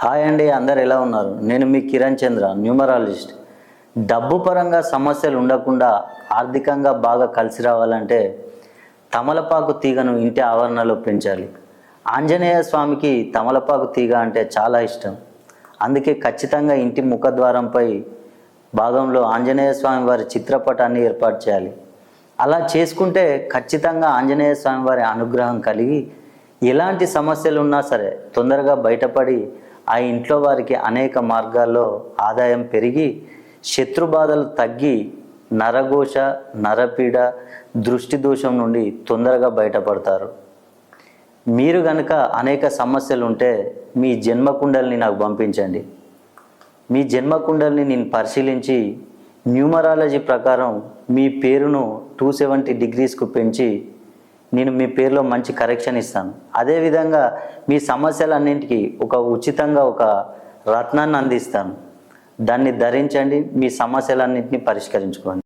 Hi అండి, అందరు ఎలా ఉన్నారు? నేను మీ కిరణ్ చంద్ర, న్యూమరాలజిస్ట్. డబ్బు పరంగా సమస్యలు ఉండకుండా ఆర్థికంగా బాగా కలిసి రావాలంటే తమలపాకు తీగను ఇంటి ఆవరణలో పెంచాలి. ఆంజనేయ స్వామికి తమలపాకు తీగ అంటే చాలా ఇష్టం. అందుకే ఖచ్చితంగా ఇంటి ముఖద్వారంపై భాగంలో ఆంజనేయ స్వామి వారి చిత్రపటాన్ని ఏర్పాటు చేయాలి. అలా చేసుకుంటే ఖచ్చితంగా ఆంజనేయ స్వామి వారి అనుగ్రహం కలిగి ఎలాంటి సమస్యలు ఉన్నా సరే తొందరగా బయటపడి ఆ ఇంట్లో వారికి అనేక మార్గాల్లో ఆదాయం పెరిగి శత్రు బాధలు తగ్గి నరఘోష, నరపీడ, దృష్టి దోషం నుండి తొందరగా బయటపడతారు. మీరు కనుక అనేక సమస్యలు ఉంటే మీ జన్మకుండల్ని నాకు పంపించండి. మీ జన్మకుండల్ని నేను పరిశీలించి న్యూమరాలజీ ప్రకారం మీ పేరును 270 డిగ్రీస్కు పెంచి నేను మీ పేరులో మంచి కరెక్షన్ ఇస్తాను. అదేవిధంగా మీ సమస్యలన్నింటికీ ఉచితంగా ఒక రత్నాన్ని అందిస్తాను. దాన్ని ధరించండి, మీ సమస్యలన్నింటినీ పరిష్కరించుకోండి.